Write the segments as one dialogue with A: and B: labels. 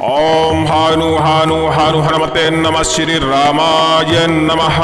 A: ओम हानु हानु हानु हनुमते नमः श्री रामाय नमः।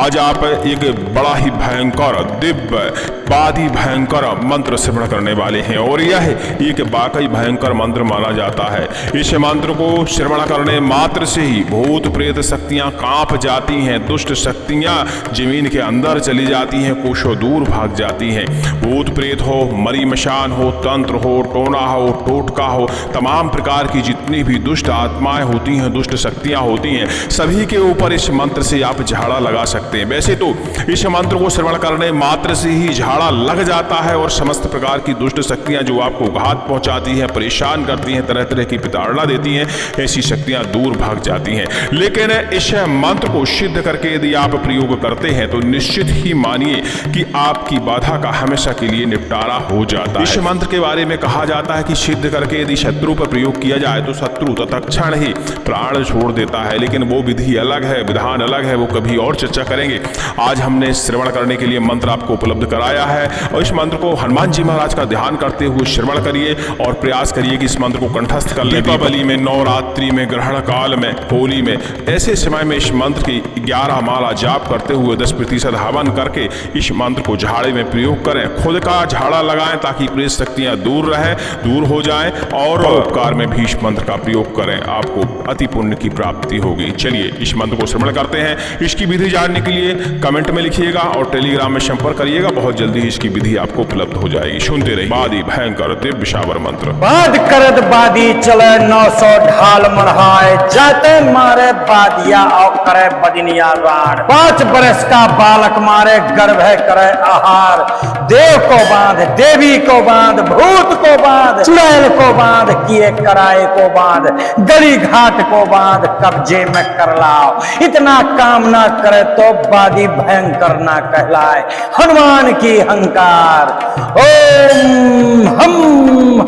A: आज आप एक बड़ा ही भयंकर दिव्य बादी भयंकर मंत्र श्रवण करने वाले हैं और यह एक वाकई भयंकर मंत्र माना जाता है। इस मंत्र को श्रवण करने मात्र से ही भूत प्रेत शक्तियां कांप जाती हैं, दुष्ट शक्तियां जमीन के अंदर चली जाती हैं, कोसों दूर भाग जाती हैं। भूत प्रेत हो, मरी मशान हो, तंत्र हो, टोना हो, टोटका हो, तमाम प्रकार की जितनी भी दुष्ट आत्माएं होती हैं, दुष्ट शक्तियां होती हैं, सभी के ऊपर इस मंत्र से आप झाड़ा लगा सकते हैं। वैसे तो इस मंत्र को श्रवण करने मात्र से ही झाड़ा लग जाता है और समस्त प्रकार की दुष्ट शक्तियां जो आपको घात पहुंचाती हैं, परेशान करती हैं, तरह तरह की प्रताड़ना देती हैं, ऐसी शक्तियां दूर भाग जाती हैं। लेकिन इस मंत्र को सिद्ध करके यदि आप प्रयोग करते हैं तो निश्चित ही मानिए कि आपकी बाधा का हमेशा के लिए निपटारा हो जाता है। इस मंत्र के बारे में कहा जाता है कि सिद्ध करके यदि शत्रु पर प्रयोग किया जाए तो शत्रु तत्क्षण ही प्राण छोड़ देता है। लेकिन वो विधि अलग है, विधान अलग है, वो कभी और चर्चा करेंगे। आज हमने श्रवण करने के लिए मंत्र आपको उपलब्ध कराया है और इस मंत्र को हनुमान जी महाराज का ध्यान करते हुए श्रवण करिए और प्रयास करिए कि इस मंत्र को कंठस्थ कर लें। दीपावली में, नवरात्रि में, ग्रहण काल में, होली में, ऐसे समय में इस मंत्र की 11 माला जाप करते हुए 10% हवन करके इस मंत्र को झाड़े में प्रयोग करें। खुद का झाड़ा लगाएं ताकि प्रेत शक्तियां दूर रहें, दूर हो जाएं और उपकार में भी इस मंत्र का प्रयोग करें, आपको अति पुण्य की प्राप्ति होगी। चलिए इस मंत्र को श्रवण करते हैं। इसकी विधि जानने के लिए कमेंट में लिखिएगा और टेलीग्राम में संपर्क करिएगा। बहुत जल्दी ही इसकी विधि आपको उपलब्ध हो जाएगी। सुनते रहिए बादी भयंकर दिव्य शावर मंत्र।
B: बाद करत बादी चले 900 ढाल मरहाए, जाते मारे बादिया और करे बदनिया राण। 5 बरस का बालक मारे गर्भ करे आहार। देव को बांध, देवी को बांध, भूत को बांध, चुड़ैल को बांध, किए कराए को बांध, गली घाट को बांध, कब्जे में कर लाओ। इतना काम ना करे तो बादी भयंकर ना कहलाए। हनुमान की हंकार। ओम हम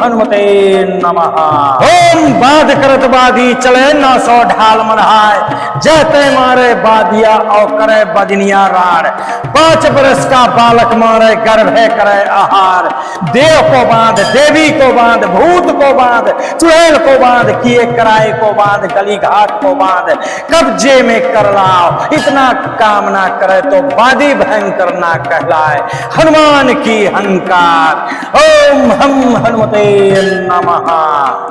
B: हनुमते नमः। ओम बाध करत बादी चले 900 ढाल मरहाए, जैते मारे बादिया और करे बदनिया राण। 5 बरस का बालक मारे गर्भ करे आहार। देव को बांध, देवी को बांध, भूत को बांध, चुड़ैल को बांध, किए कराए को बांध, गली घाट को बांध, कब्जे में कर लाओ। इतना काम ना करे तो बादी भयंकर ना कहलाए। हनुमान की हंकार। ओम हम हनुमते नमः।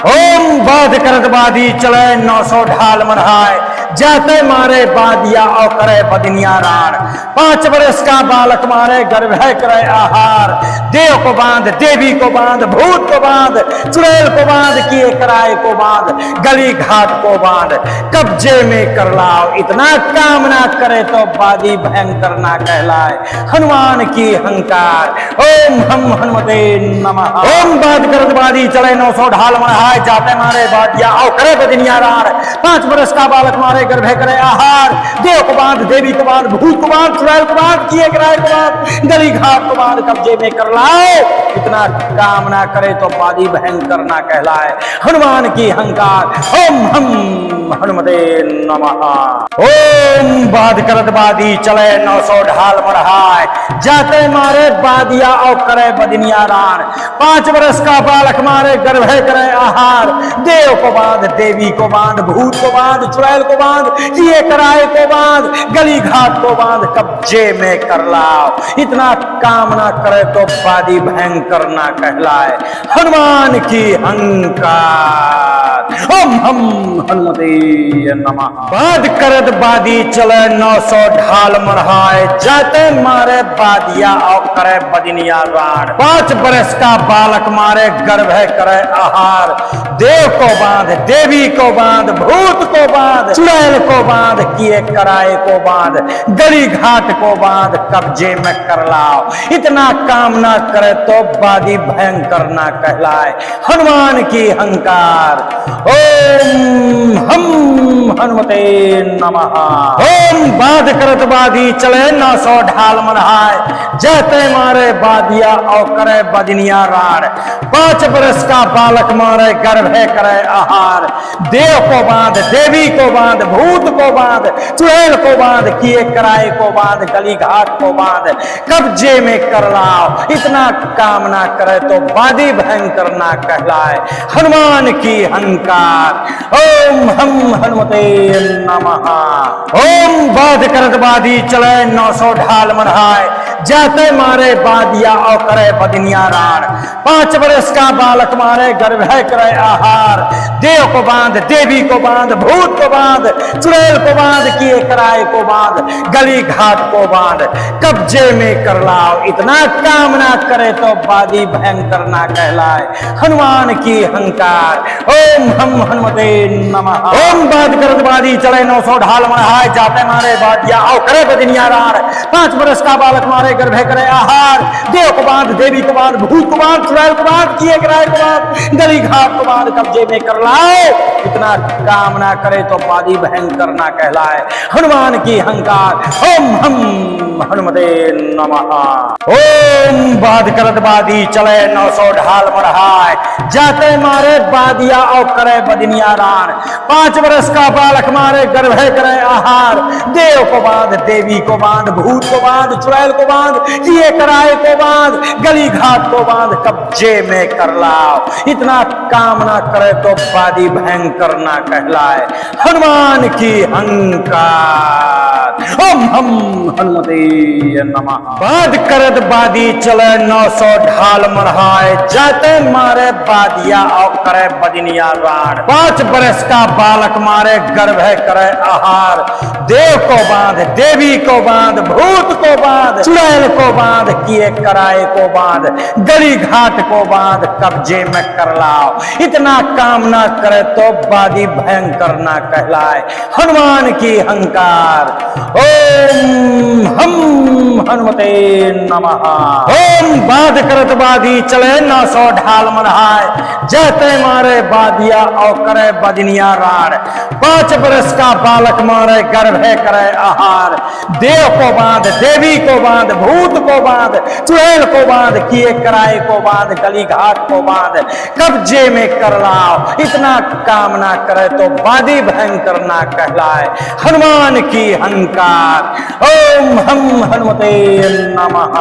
B: ओम बाध करत बादी चले 900 ढाल मरहाए, जाते मारे बादिया और करे बदनिया राण। 5 बरस का बालक मारे गर्भ करे आहार। देव को बांध, देवी को बांध, भूत को बांध, चुड़ैल को बांध, किए कराए को बांध, गली घाट को बांध, कब्जे में कर लाओ। इतना काम ना करे तो बादी भयंकर ना कहलाए। हनुमान की हंकार। ओम हम हनुमते नमः। ओम बाध करत बादी चले 900 ढाल मरहाए, जाते मारे बादिया और करे बदनिया राण। 5 बरस का बालक मारे गर्भ करे आहार। देव को बांध, देवी को बांध, भूत को बांध, चुड़ैल को बांध, किए कराए को बांध, गली घाट को बांध, कब्जे में कर लाओ। इतना काम ना करे तो बादी भयंकर ना कहलाए। हनुमान की हंकार। ओम हम हनुमते नमः। ओम बाध करत बादी चले 900 ढाल मरहाए, जाते मारे बादिया और करे बदनिया राण। 5 बरस का बालक मारे गर्भ करे आहार। देव को बांध, देवी को बांध, भूत को बांध, चुड़ैल को बांध, किए कराए को बांध, गली घाट को बांध, कब्जे में कर लाओ। इतना काम ना करे तो बादी भयंकर ना कहलाए। हनुमान की हंकार। ओम हम हनुमते नमः। बाध करत बादी चले 900 ढाल मरहाए, जाते मारे बादिया और करे बदनिया राण। 5 बरस का बालक मारे गर्भ करे आहार। देव को बांध, देवी को बांध, भूत को बांध, चुड़ैल को बांध, किए कराए को बांध, गली घाट को बांध, कब्जे में कर लाओ। इतना काम ना करे तो बादी भयंकर ना कहलाए। हनुमान की हंकार। ओम हम हनुमते नमः। ओम बाध करत बादी चले 900 ढाल मरहाए, जैते मारे बादिया और करे बदनिया राण। 5 बरस का बालक मारे गर्भ करे आहार। देव को बांध, देवी को बांध, भूत को बांध, चुड़ैल को बांध, किए कराए को बांध, गली घाट को बांध, कब्जे में कर लाओ। इतना काम ना करे तो बादी भयंकर ना कहलाए। हनुमान की हंकार। अहंकार। ओम हम हनुमते नमः। ओम बाध करत बाधी चले 900 ढाल मरहाय, जाते मारे बादिया और करे बदनिया राण। 5 वर्ष का बालक मारे गर्भ है करे आहार, देव को बांध देवी को बांध भूत को बांध, चुड़ैल को बांध किए कराए को बांध, गली घाट को बांध, कब्जे में कर लाओ। इतना काम ना करे तो बादी भयंकर ना कहलाए, हनुमान की अहंकार। ओम हम हनुमते नमः। ओम बाध करत बाधी चले 900 ढाल मरहाय, जाते मारे बादिया और करे बदनिया राण। 5 वर्ष का बालक मारे गर्भ करे आहार, देव को बांध देवी को बांध भूत को बांध, चुड़ैल को बांध किए कराए को बांध, गली घाट को बांध, कब्जे में कर लाओ। इतना काम ना करे तो बादी भयंकर ना कहलाए, हनुमान की अहंकार। ओम हम हनुमते नमः। ओम बाध करत बाधी चले 900 ढाल मरहाय, जाते मारे बादिया और करे बदनिया राण। 5 वर्ष का बालक मारे गर्भ करे आहार, देव को बांध देवी को बांध भूत को बांध, चुड़ैल को बांध किए कराए को बांध, गली घाट को बांध, कब्जे में कर लाओ। इतना काम ना करे तो बादी भयंकर ना कहलाए, हनुमान की अहंकार। ओम हम हनुमते नमः। बाध करत बादी चले 900 ढाल मरहाय, जाते मारे बादिया और करे बदनिया राण। 5 वर्ष का बालक मारे गर्भ करे आहार, देव को बांध देवी को बांध भूत को बांध, चुड़ैल को बांध किए कराए को बांध, गली घाट को बांध, कब्जे में कर लाओ। इतना काम ना करे तो बादी भयंकर ना कहलाए, हनुमान की अहंकार। ओम हम हनुमते नमः। ओम बाध करत बाधी चले 900 ढाल मरहाय, जाते मारे बादिया और करे बदनिया राण। 5 वर्ष का बालक मारे गर्भ करे आहार, देव को बांध देवी को बांध भूत को बांध, चुड़ैल को बांध किए कराए को बांध, गली घाट को बांध, कब्जे में कर लाओ। इतना काम ना करे तो बादी भयंकर ना कहलाए, हनुमान की अहंकार। ओम हम हनुमते नमः।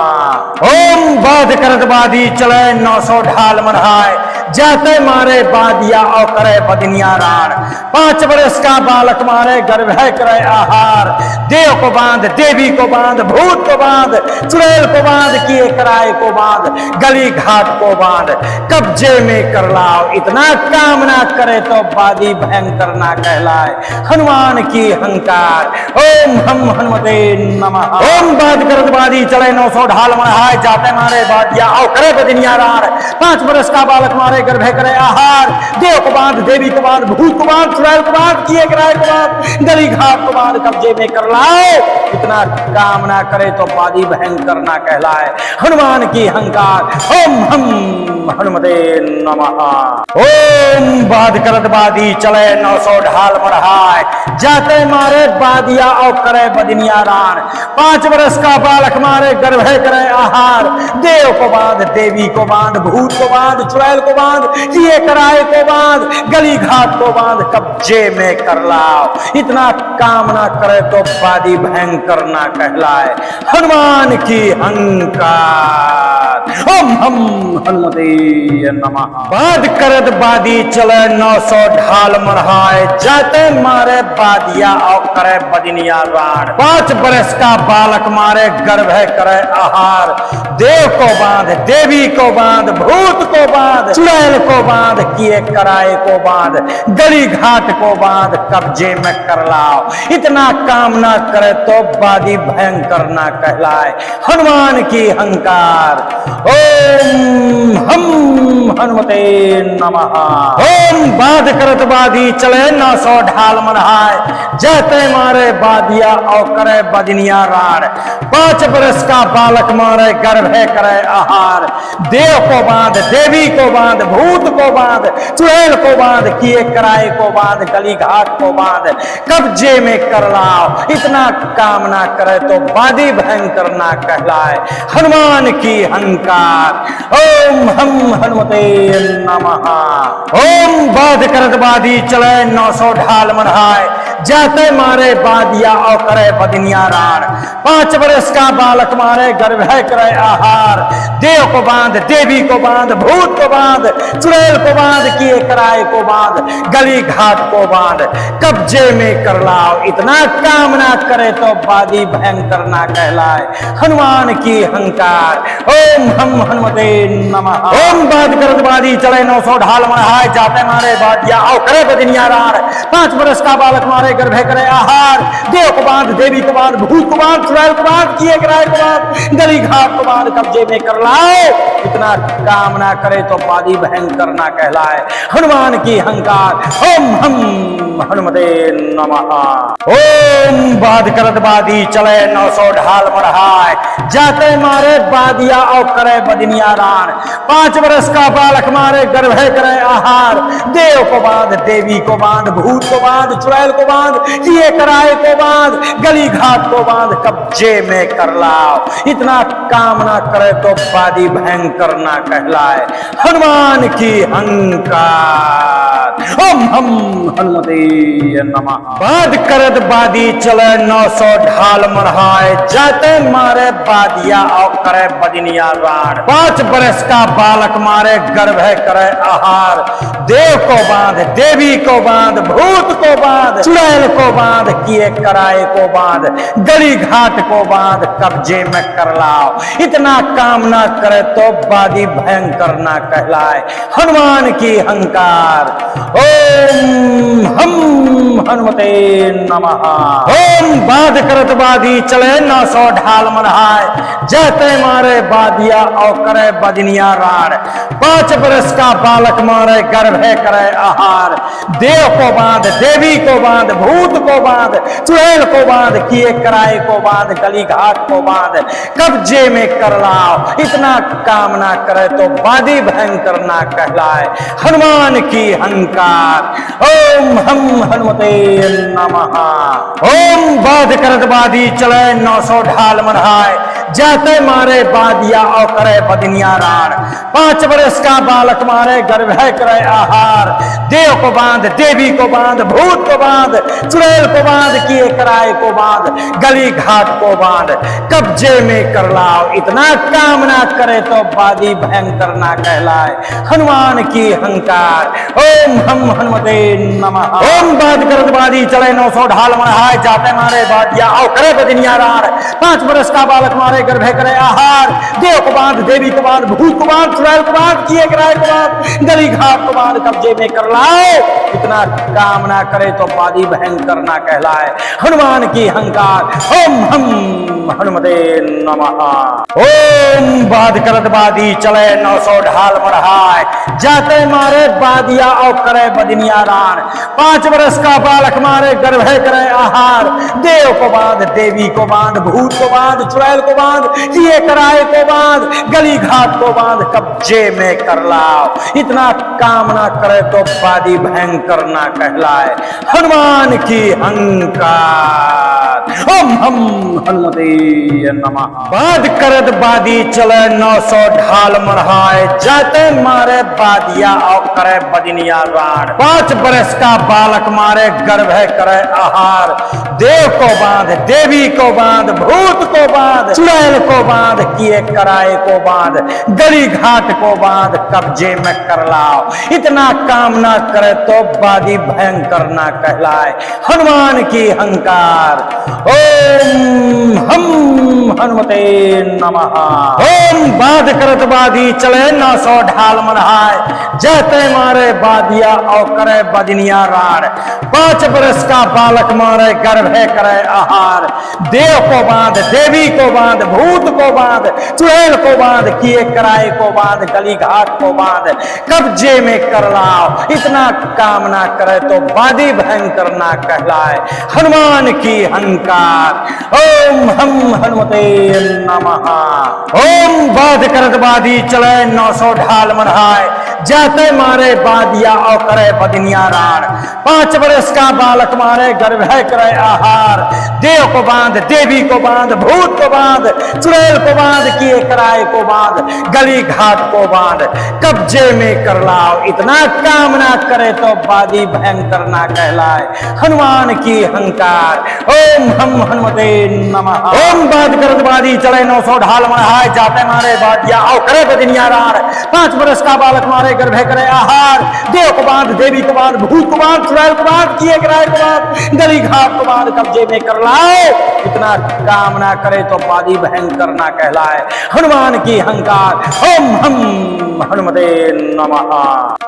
B: ओम बाध करत बाधी चले 900 ढाल मरहाय, जाते मारे बादिया और करे बदनिया राण। 5 वर्ष का बालक मारे गर्भ करे आहार, देव को बांध देवी को बांध भूत को बांध, चुड़ैल को बांध किए कराए को बांध, गली घाट को बांध, कब्जे में कर लाओ। इतना काम ना करे तो बादी भयंकर ना कहलाए, हनुमान की अहंकार। ओम हम हनुमते नमः। ओम बाध करत बाधी चले 900 ढाल मरहाय, जाते मारे बादिया और करे बदनिया राण। 5 वर्ष का बालक मारे गर्भ करे आहार, देव को बांध देवी को बांध भूत को बांध, चुड़ैल को बांध किए कराए को बांध, गली घाट को बांध, कब्जे में कर लाओ। इतना काम ना करे तो बादी भयंकर ना कहलाए, हनुमान की अहंकार। ओम हम हनुमते नमः। ओम बाध करत बाधी चले 900 ढाल मरहाय, जाते मारे बादिया और करे बदनिया राण। 5 वर्ष का बालक मारे गर्भ करे आहार, देव को बांध देवी को बांध भूत को बांध, चुड़ैल को बांध किए कराए को बांध, गली घाट को बांध, कब्जे में कर लाओ। इतना काम ना करे तो बादी भयंकर ना कहलाए, हनुमान की अहंकार। ओम हम हनुमते नमः। बाध करत बाधी चले 900 ढाल मरहाय, जाते मारे बादिया और करे बदनिया राण। 5 वर्ष का बालक मारे गर्भ करे आहार, देव को बांध देवी को बांध भूत को बांध, चुड़ैल को बांध किए कराए को बांध, गली घाट को बांध, कब्जे में कर लाओ। इतना काम ना करे तो बादी भयंकर ना कहलाए, हनुमान की अहंकार। ओम हम हनुमते नमः। ओम बाध करत बाधी चले 900 ढाल मरहाय, जाते मारे बादिया और करे बदनिया राण। 5 वर्ष का बालक मारे गर्भ करे आहार, देव को बांध देवी को बांध भूत को बांध, चुड़ैल को बांध किए कराए को बांध, गली घाट को बांध, कब्जे में कर लाओ। इतना काम ना करे तो बादी भयंकर ना कहलाए, हनुमान की अहंकार। ओम हम हनुमते नमः। ओम बाध करत बाधी चले 900 ढाल मरहाय, जाते मारे बादिया और करे बदनिया राण। 5 बरस का बालक मारे गर्भ है करे आहार। देव को बांध, देवी को बांध, भूत को बांध, चुड़ैल को बांध, किए कराए को बांध, गली घाट को बांध, कब्जे में कर लाओ। इतना काम ना करे तो बादी भयंकर ना कहलाए। हनुमान की हंकार। ओम हम हनुमते नमः। ओम बाद करत बादी चले 900 ढाल मढ़ाए। जाते मारे बादिया और करे बदनिया राण। 5 बरस का बालक मारे गर्भ करे आहार। देव को बांध, देवी को बांध, भूत को बांध, चुड़ैल को बांध, किए कराए को बांध, गली घाट को बांध, कब्जे में कर लाओ। इतना काम ना करे तो बादी भयंकर ना कहलाए। हनुमान की हंकार। ओम हम हनुमते नमः। ओम बाद करत बादी चले 900 ढाल मढ़ाए। जाते मारे बादिया और करे बदनिया राण। 5 बरस का बालक मारे गर्भ करे आहार। देव को बांध, देवी को बांध, भूत को बांध, चुड़ैल को बांध, किए कराए को बांध, गली घाट को बांध, कब्जे में कर लाओ। इतना काम ना करे तो बादी भयंकर ना कहलाए। हनुमान की हंकार। ओम हम हनुमते नमः। बाद करत बादी चले 900 ढाल मढ़ाए। जाते मारे बादिया और करे बदनिया राण। 5 बरस का बालक मारे गर्भ करे आहार। देव को बांध, देवी को बांध, भूत को बांध, चुड़ैल को बांध, किए कराए को बांध, गली घाट को बांध, कब्जे में कर लाओ। इतना काम ना करे तो बादी भयंकर ना कहलाए। हनुमान की हंकार। ओम हम हनुमते नमः। ओम बाध करत बादी चले 900 ढाल मढ़ाए। जाते मारे बादिया और करे बदनिया राण। 5 बरस का बालक मारे गर्भ करे आहार। देव को बांध, देवी को बांध, भूत को बांध, चुड़ैल को बांध, किए कराए को बांध, गली घाट को बांध, कब्जे में कर लाओ। इतना काम ना करे तो बादी भयंकर ना कहलाए। हनुमान की हंकार। ओम हम हनुमते नमः। ओम बाध करत बादी चले 900 ढाल मढ़ाए। जाते मारे बादिया और करे बदनिया राण। 5 बरस का बालक मारे गर्भ करे आहार। देव को बांध, देवी को बांध, भूत को बांध, चुड़ैल को बांध, किए कराए को बांध, गली घाट को बांध, कब्जे में कर लाओ। इतना काम ना करे तो बादी भयंकर ना कहलाए। हनुमान की हंकार। ओम हम हनुमते नमः। ओम बाद करत बादी चले 900 ढाल मढ़ाए। जाते मारे बादिया और करे बदनिया राण। 5 बरस का बालक मारे गर्भ करे आहार। देव को बांध, देवी को बांध, भूत को बांध, चुड़ैल को बांध, किए कराए को बांध, गली घाट को बांध, कब्जे में कर लाओ। इतना काम ना करे तो बादी भयंकर ना कहलाए। हनुमान की हंकार। ओम हम हनुमते नमः। ओम बाध करत बादी चले 900 ढाल मढ़ाए। जाते मारे बादिया और करे बदनिया राण। 5 बरस का बालक मारे गर्भ करे आहार। देव को बांध, देवी को बांध, भूत को बांध, चुड़ैल को बांध, किए कराए को बांध, गली घाट को बांध, कब्जे में कर लाओ। इतना काम ना करे तो बादी भयंकर ना कहलाए। हनुमान की हंकार। ओम हम हनुमते नमः। बाद करत बादी चले 900 ढाल मढ़ाए। जाते मारे बादिया और करे बदनिया राण। 5 बरस का बालक मारे गर्भ करे आहार। देव को बांध, देवी को बांध, भूत को बांध, चुड़ैल को बांध, किए कराए को बांध, गली घाट को बांध, कब्जे में कर लाओ। इतना काम ना करे तो बादी भयंकर ना कहलाए। हनुमान की हंकार। ओम हम हनुमते नमः। ओम बाध करत बादी चले 900 ढाल मढ़ाए। जाते मारे बादिया और करे बदनिया राण। 5 बरस का बालक मारे गर्भ करे आहार। देव को बांध, देवी को बांध, भूत को बांध, चुड़ैल को बांध, किए कराए को बांध, गली घाट को बांध, कब्जे में कर लाओ। इतना काम ना करे तो बादी भयंकर ना कहलाए। हनुमान की हंकार। ओम हम हनुमते नमः। ओम बाध करत बादी चले 900 ढाल मढ़ाए। जाते मारे बादिया और करे बदनिया राण। 5 बरस का बालक मारे गर्भ है करे आहार। देव को बांध, देवी को बांध, भूत को बांध, चुड़ैल को बांध, किए कराए को बांध, गली घाट को बांध, कब्जे में कर लाओ। इतना काम ना करे तो बादी भयंकर ना कहलाए। हनुमान की हंकार। ओम हम हनुमते नमः। ओम बात करत बादी चले 900 ढाल मढ़ाए। जाते मारे बादिया और करे बदनिया राण। 5 बरस का बालक मारे गर्भ करे आहार। देव को बांध, देवी को बांध, भूत को बांध, चुड़ैल को बांध, किए कराए को बांध, गली घाट को बांध, कब्जे में कर लाओ। इतना काम ना करे तो बादी भयंकर ना कहलाए। हनुमान की हंकार। ओम हम हनुमते नमः।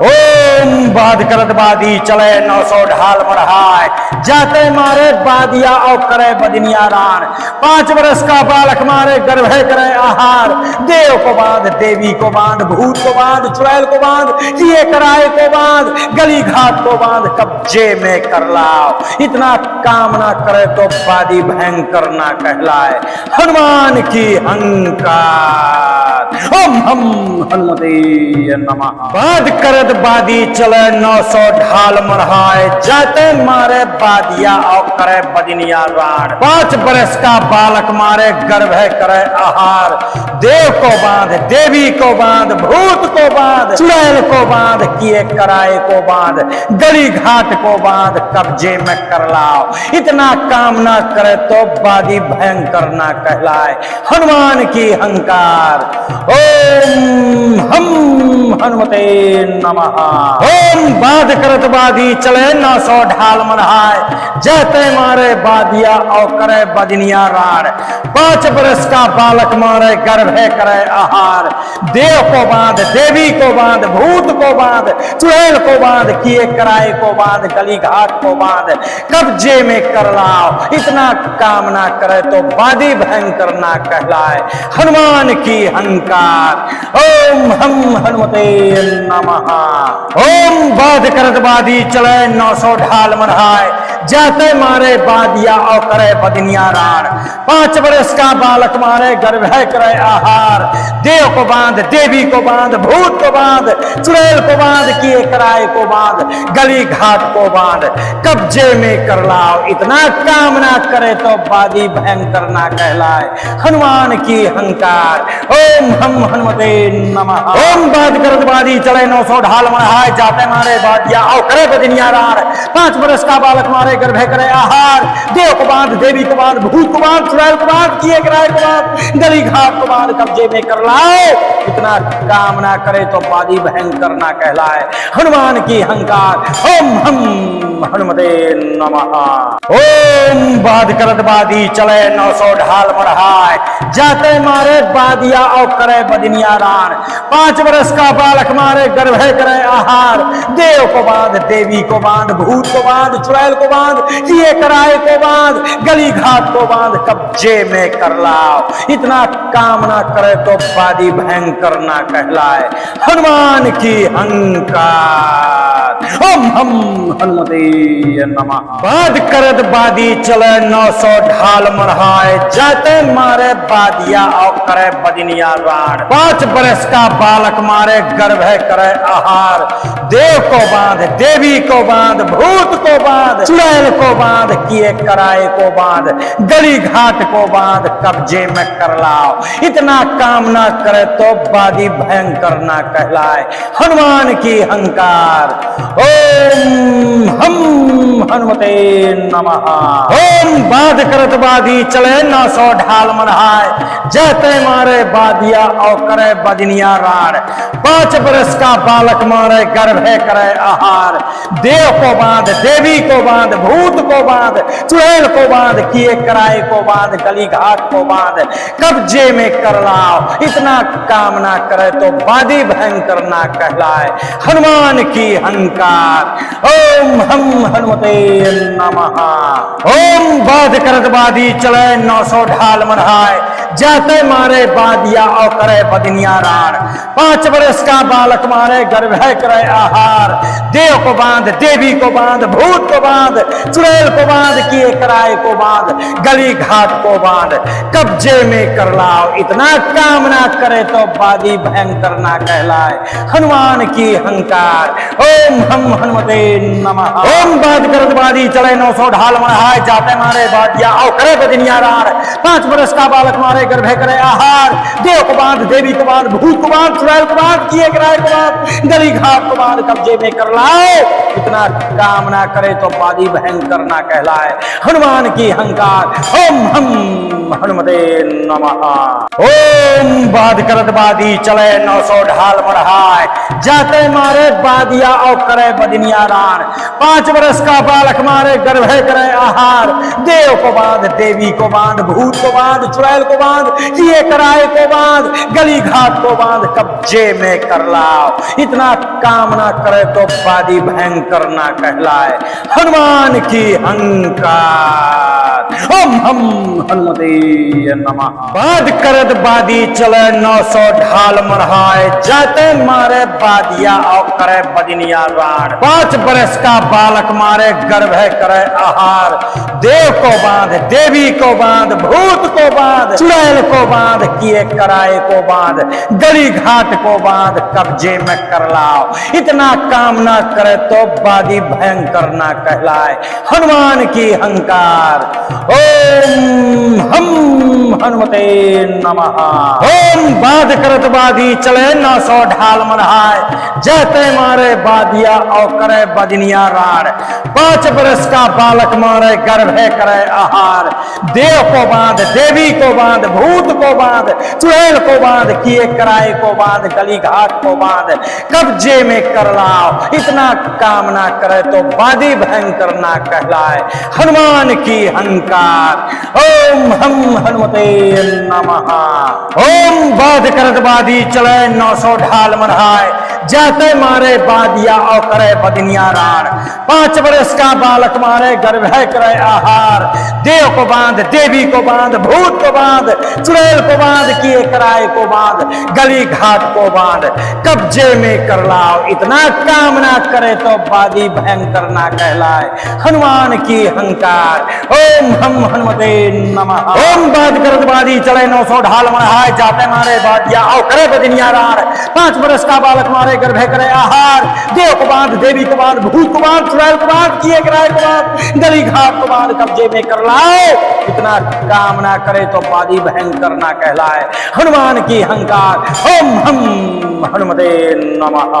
B: ओम बाध करत बादी चले 900 ढाल मढ़ाए। जाते मारे बादिया और करे बदनिया राण। 5 बरस का बालक मारे गर्भ करे आहार। देव को बांध, देवी को बांध, भूत को बांध, चुड़ैल को बांध, किए कराए को बांध, गली घाट को बांध, कब्जे में कर लाओ। इतना काम ना करे तो बादी भयंकर ना कहलाए। हनुमान की हंकार। ओम हम हनुमते नमः। बाध करत बादी चले 900 ढाल मढ़ाए। जाते मारे बादिया और करे बदनिया राण। 5 बरस का बालक मारे गर्भ करे आहार। देव को बांध, देवी को बांध, भूत को बांध, चुड़ैल को बांध, किए कराए को बांध, गली घाट को बांध, कब्जे में कर लाओ। इतना काम ना करे तो बादी भयंकर ना कहलाए। हनुमान की हंकार। ओम हम हनुमते नमः। ओम बाध करत बादी चले 900 ढाल मढ़ाए। जाते मारे बादिया और करे बदनिया राण। 5 बरस का बालक मारे गर्भ करे आहार। देव को बांध, देवी को बांध, भूत को बांध, चुड़ैल को बांध, किए कराए को बांध, गली घाट को बांध, कब्जे में कर लाओ। इतना काम ना करे तो बादी भयंकर ना कहलाए। हनुमान की हंकार। ओम हम हनुमते नमः। ओम बाध करत बादी चले 900 ढाल मढ़ाए। जाते मारे बादिया और करे बदनिया राण। 5 बरस का बालक मारे गर्भ करे आहार। देव को बांध, देवी को बांध, भूत को बांध, चुड़ैल को बांध, किए कराए को बांध, गली घाट को बांध, कब्जे में कर लाओ। इतना काम ना करे तो बादी भयंकर ना कहलाए। हनुमान की हंकार। ओम हम हनुमते नमः। ओम बाध करत बादी चले 900 ढाल मढ़ाए। जाते मारे बादिया और करे बदनिया राण। 5 बरस का बालक मारे गर्भ करे आहार। देव को बांध, देवी को बांध, भूत को बांध, चुड़ैल को बांध, किए कराए को बांध, गली घाट को बांध, कब्जे में कर लाओ। इतना काम ना करे तो बादी भयंकर ना कहलाए। हनुमान की हंकार। ओम हम हनुमते नमः। ओम बाध करत बादी चले 900 ढाल मढ़ाए। जाते मारे बादिया और करे बदनिया राण। 5 बरस का बालक मारे गर्भ करे आहार। देव को बांध, देवी को बांध, भूत को बांध, चुड़ैल को बांध, किए कराए को बांध, गली घाट को बांध, कब्जे में कर लाओ। इतना काम ना करे तो बादी भयंकर ना कहलाए। हनुमान की हंकार। ओम हम हनुमते नमः। बाध करत बादी चले 900 ढाल मढ़ाए। जाते मारे बादिया और करे बदनिया राण। 5 बरस का बालक मारे गर्भ करे आहार। देव को बांध, देवी को बांध, भूत को बांध, चुड़ैल को बांध, किए कराए को बांध, गली घाट को बांध, कब्जे में कर लाओ। इतना काम ना करे तो बादी भयंकर ना कहलाए। हनुमान की हंकार। ओम हम हनुमते नमः। ओम बाध करत बादी चले 900 ढाल मढ़ाए। जाते मारे बादिया और करे बदनिया राण। 5 बरस का बालक मारे गर्भ करे आहार। देव को बांध, देवी को बांध, भूत को बांध, चुड़ैल को बांध, किए कराए को बांध, गली घाट को बांध, कब्जे में कर लाओ। इतना काम ना करे तो बादी भयंकर ना कहलाए। हनुमान की हंकार। ओम हम हनुमते नमः। ओम बाध करत बादी चले 900 ढाल मढ़ाए। जाते मारे बादिया और करे बदनिया राण। 5 बरस का बालक मारे गर्भ है करे आहार। देव को बांध, देवी को बांध, भूत को बांध, चुड़ैल को बांध, किए कराए को बांध, गली घाट को बांध, कब्जे में कर लाओ। इतना काम ना करे तो बादी भयंकर ना कहलाए। हनुमान की हंकार। ओम हम हनुमते नमः। ओम बाद करत बादी चले 900 ढाल मढ़ाए। जाते मारे बादिया और करे बदनिया राण। 5 बरस का बालक मारे गर्भ करे आहार। देव को बांध, देवी को बांध, भूत को बांध, चुड़ैल को बांध, किए कराए को बांध, गली घाट को बांध, कब्जे में कर लाओ। इतना काम ना करे तो बादी भयंकर ना कहलाए। हनुमान की हंकार। ओम हम हनुमते नमः। ओम बाद करत बादी चले 900 ढाल मढ़ाए। जाते मारे बादिया और करे बदनिया राण। 5 बरस का बालक मारे गर्भ करे आहार। देव को बांध, देवी को बांध, भूत को बांध, चुड़ैल को बांध, किए कराए को बांध, गली घाट को बांध, कब्जे में कर लाओ। इतना काम ना करे तो बादी भयंकर ना कहलाए। हनुमान की हंकार। ओम हम हनुमते नमः। बाद करत बादी चले 900 ढाल मढ़ाए। जाते मारे बादिया और करे बदनिया राण। 5 बरस का बालक मारे गर्भ करे आहार। देव को बांध, देवी को बांध, भूत को बांध, चुड़ैल को बांध, किए कराए को बांध, गली घाट को बांध, कब्जे में कर लाओ। इतना काम ना करे तो बादी भयंकर ना कहलाए। हनुमान की हंकार। ओम हम हनुमते नमः। ओम बाद करत बादी चले 900 ढाल मढ़ाए। जाते मारे बादिया और करे बदनिया राण। 5 बरस का बालक मारे गर्भ करे आहार। देव को बांध, देवी को बांध, भूत को बांध, चुड़ैल को बांध, किए कराए को बांध, गली घाट को बांध, कब्जे में कर लाओ। इतना काम ना करे तो बादी भयंकर ना कहलाए। हनुमान की हंकार। ओम हम हनुमते नमः। ओम बाध करत बादी चले 900 ढाल मढ़ाए। जाते मारे बादिया और करे बदनिया राण। 5 बरस का बालक मारे गर्भ करे आहार। देव को बांध, देवी को बांध, भूत को बांध, चुड़ैल को बांध, किए कराए को बांध, गली घाट को बांध, कब्जे में कर लाओ। इतना काम ना करे तो बादी भयंकर ना कहलाए। हनुमान की हंकार। ओम हम हनुमते नमः। ओम बाद करत बादी चले 900 ढाल मढ़ाए। जाते मारे बादिया और करे बदनिया राण। 5 बरस का बालक मारे गर्भ करे आहार। देव को बांध, देवी को बांध, भूत को बांध, चुड़ैल को बांध, किए कराए को बांध, गली घाट को बांध, कब्जे में कर लाओ। इतना काम ना करे तो बादी भयंकर ना कहलाए। हनुमान की हंकार। ओम हम हनुमते नमः।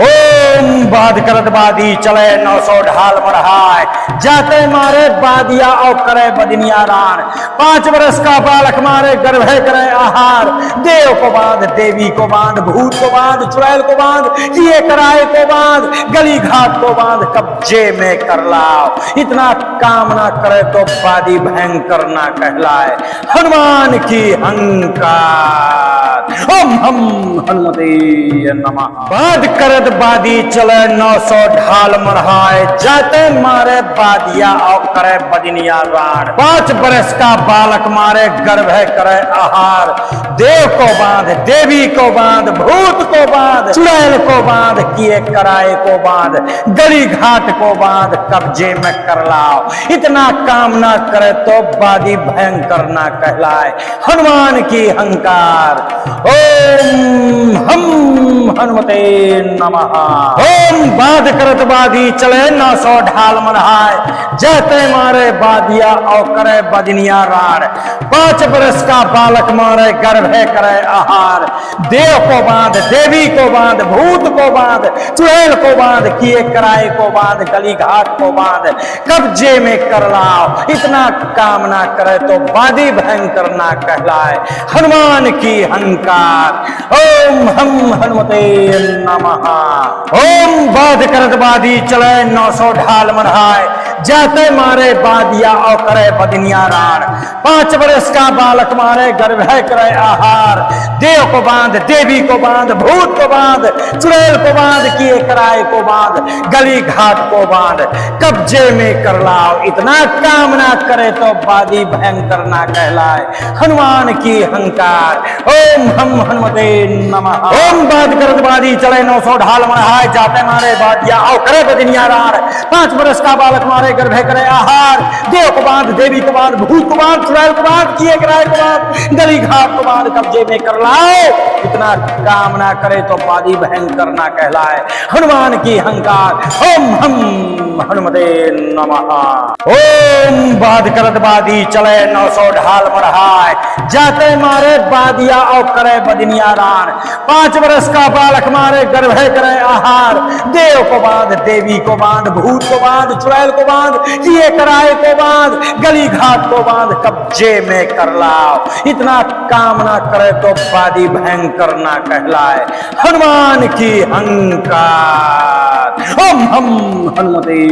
B: ओम बाद करत बादी चले 900 ढाल मढ़ाए। जाते मारे बादिया और करे बदनिया राण। 5 बरस का बालक मारे गर्भ करे आहार। देव को बांध, देवी को बांध, भूत को बांध, चुड़ैल को बांध, किए कराए को बांध, गली घाट को बांध, कब्जे में कर लाओ। इतना काम ना करे तो बादी भयंकर ना कहलाए। हनुमान की हंकार। ओम हम हनुमते नमः। बाद करत बादी चले 900 ढाल मढ़ाए। जाते मारे बादिया और करे बदनिया राण। 5 बरस का बालक मारे गर्भ करे आहार। देव को बांध, देवी को बांध, भूत को बांध, चुड़ैल को बांध, किए कराए को बांध, गली घाट को बांध, कब्जे में कर लाओ। इतना काम ना करे तो बादी भयंकर ना कहलाए। हनुमान की हंकार। ओम हम हनुमते नमः। ओम बाध करत बादी चले 900 ढाल मढ़ाए। जाते मारे बादिया और करे बदनिया राण। 5 बरस का बालक मारे गर्भ करे आहार। देव को बांध, देवी को बांध, भूत को बांध, चुड़ैल को बांध, किए कराए को बांध, गली घाट को बांध, कब्जे में कर लाओ। इतना काम ना करे तो बादी भयंकर ना कहलाए। हनुमान की हंकार। ओम हम हनुमते नमः। ओम बाध करत बादी चले 900 ढाल मढ़ाए। जाते मारे बादिया और करे बदनिया राण। 5 बरस का बालक मारे गर्भ है करे आहार। देव को बांध, देवी को बांध, भूत को बांध, चुड़ैल को बांध, किए कराए को बांध, गली घाट को बांध, कब्जे में कर लाओ। इतना काम ना करे तो बादी भयंकर ना कहलाए। हनुमान की हंकार। ओम हम हनुमते नमः। ओम बाद करत बादी चले 900 ढाल मढ़ाए। जाते मारे बादिया और करे बदनिया राण। 5 बरस का बालक मारे गर्भ करे आहार। देव को बांध, देवी को बांध, भूत को बांध, चुड़ैल को बांध, किए कराए को बांध, गली घाट को बांध, कब्जे में कर लाओ। इतना काम ना करे तो बादी भयंकर ना कहलाए। हनुमान की हंकार। ओम हम हनुमते नमः। ओम बाद करत बादी चले 900 ढाल मढ़ाए। जाते मारे बादिया और करे बदनिया राण। 5 बरस का बालक मारे गर्भ करे आहार। देव को बांध, देवी को बांध, भूत को बांध, चुड़ैल को बांध, किए कराए को बांध, गली घाट को बांध, कब्जे में कर लाओ। इतना काम ना करे तो बादी भयंकर ना कहलाए। हनुमान की हंकार। ओम हम हनुमते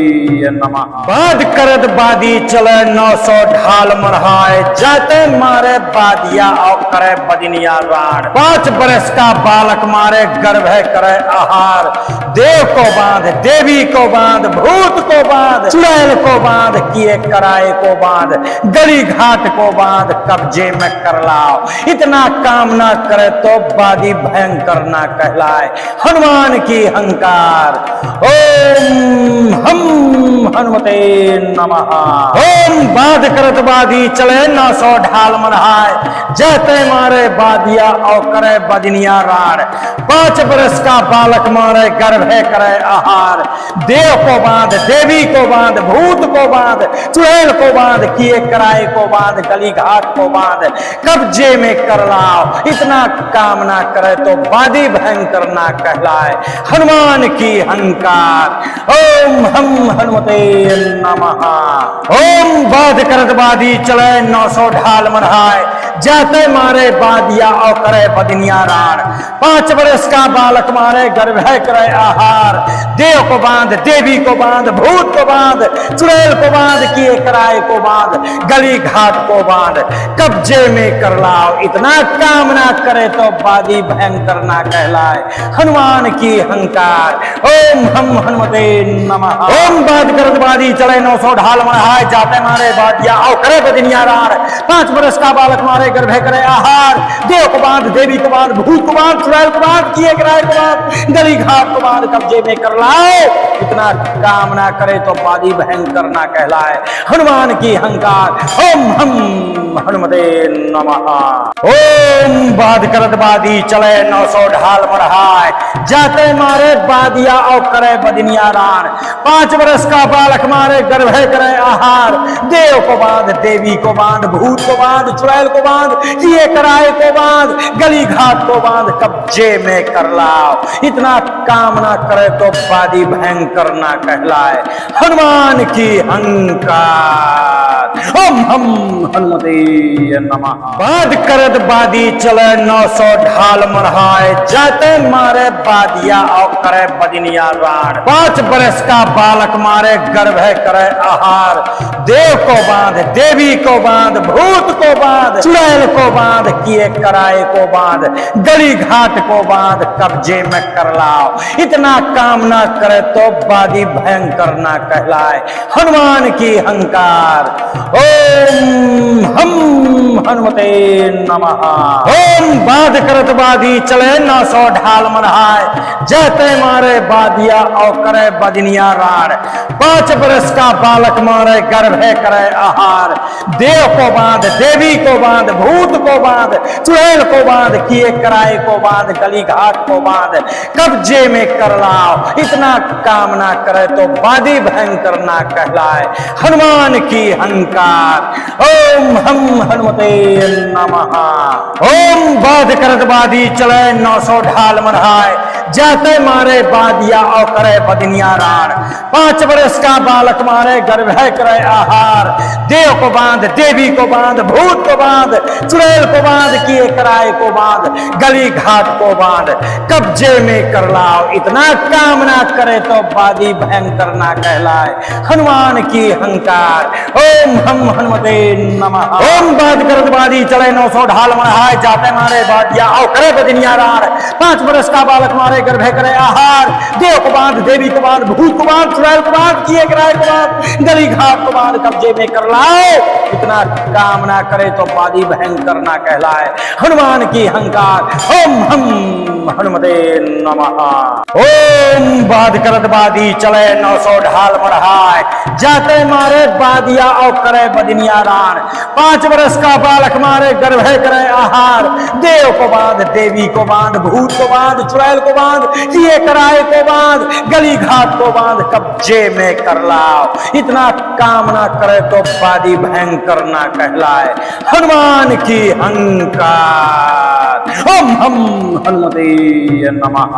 B: नमः। बाद करत बादी चले 900 ढाल मढ़ाए। जाते मारे बादिया और करे बदनिया राण। 5 बरस का बालक मारे गर्भ करे आहार। देव को बांध, देवी को बांध, भूत को बांध, चुड़ैल को बांध, किए कराए को बांध, गली घाट को बांध, कब्जे में कर लाओ। इतना काम ना करे तो बादी भयंकर ना कहलाए। हनुमान की हंकार। ओम हम हनुमते नमः। ओम बाद करत बादी चले 900 ढाल मढ़ाए। जाते मारे बादिया और करे बदनिया राण। 5 बरस का बालक मारे गर्भ करे आहार। देव को बांध, देवी को बांध, भूत को बांध, चुड़ैल को बांध, किए कराए को बांध, गली घाट को बांध, कब्जे में कर लाओ। इतना काम ना करे तो बादी भयंकर ना कहलाए। हनुमान की हंकार। ओम हम हनुमते नमः। ओम बाद करत बादी चले 900 ढाल मढ़ाए। जाते मारे बादिया और करे बदनिया राण। 5 बरस का बालक मारे गर्भ करे आहार। देव को बांध, देवी को बांध, भूत को बांध, चुड़ैल को बांध, किए कराए को बांध, गली घाट को बांध, कब्जे में कर लाओ। इतना काम ना करे तो बादी भयंकर ना कहलाए। हनुमान की हंकार। ओम हम हनुमते नमः। ओम बाद करत बादी चले 900 ढाल मढ़ाए। जाते मारे बादिया और करे बदनिया राण। 5 बरस का बालक मारे गर्भ करे आहार। देव को बांध, देवी को बांध, भूत को बांध, चुड़ैल को बांध, किए कराए को बांध, गली घाट को बांध, कब्जे में कर लाओ। इतना काम ना करे तो बादी भयंकर ना कहलाए। हनुमान की हंकार। ओम हम हनुमते नमः। ओम बाद करत बादी चले 900 ढाल मढ़ाए। जाते मारे बादिया और करे बदनिया राण। 5 बरस का बालक मारे गर्भ करे आहार। देव को बांध, देवी को बांध, भूत को बांध, चुड़ैल को बांध, किए कराए को बांध, गली घाट को बांध, कब्जे में कर लाओ। इतना काम ना करे तो बादी भयंकर ना कहलाए। हनुमान की हंकार। ओम हम हनुमते नमः। बाद करत बादी चले 900 ढाल मढ़ाए। जाते मारे बादिया और करे बदनिया राण। 5 बरस का बालक मारे गर्भ करे आहार। देव को बांध, देवी को बांध, भूत को बांध, चुड़ैल को बांध, किए कराए को बांध, गली घाट को बांध, कब्जे में कर लाओ। इतना काम ना करे तो बादी भयंकर ना कहलाए। हनुमान की हंकार। ओम हम हनुमते नमः। ओम बाद करत बादी चले 900 ढाल मढ़ाए। जाते मारे बादिया और करे बदनिया राण। 5 बरस का बालक मारे गर्भ करे आहार। देव को बांध, देवी को बांध, भूत को बांध, चुड़ैल को बांध, किए कराए को बांध, गली घाट को बांध, कब्जे में कर लाओ। इतना काम ना करे तो बादी भयंकर ना कहलाए। हनुमान की हंकार। ओम हम हनुमते नमः। ओम बाद करत बादी चले 900 ढाल मढ़ाए। जाते मारे बादिया और करे बदनिया राण। 5 बरस का बालक मारे गर्भ करे आहार। देव को बांध, देवी को बांध, भूत को बांध, चुड़ैल को बांध, किए कराए को बांध, गली घाट को बांध, कब्जे में कर लाओ। इतना काम ना करे तो बादी भयंकर ना कहलाए। हनुमान की हंकार। ओम हम हनुमते नमः। ओम बात करत बादी चले 900 ढाल मढ़ाए। जाते मारे बादिया और करे बदनिया राण। 5 बरस का बालक मारे गर्भ करे आहार। देव को बांध, देवी को बांध, भूत को बांध, चुड़ैल को बांध, किए कराए को बांध, गली घाट को बांध, कब्जे में कर लाओ। इतना काम ना करे तो बादी भयंकर ना कहलाए। हनुमान की हंकार। ओम हम हनुमते नमः। ओम बाध करत बादी चले 900 ढाल मढ़ाए। जाते मारे बादिया और करे बदनिया राण। 5 बरस का बालक मारे गर्भ करे आहार। देव को बांध, देवी को बांध, भूत को बांध, चुड़ैल को बांध, किए कराए को बांध, गली घाट को बांध, कब्जे में कर लाओ। इतना काम ना करे तो बादी भयंकर ना कहलाए। हनुमान की हंकार। ओम हम हनुमते नमः।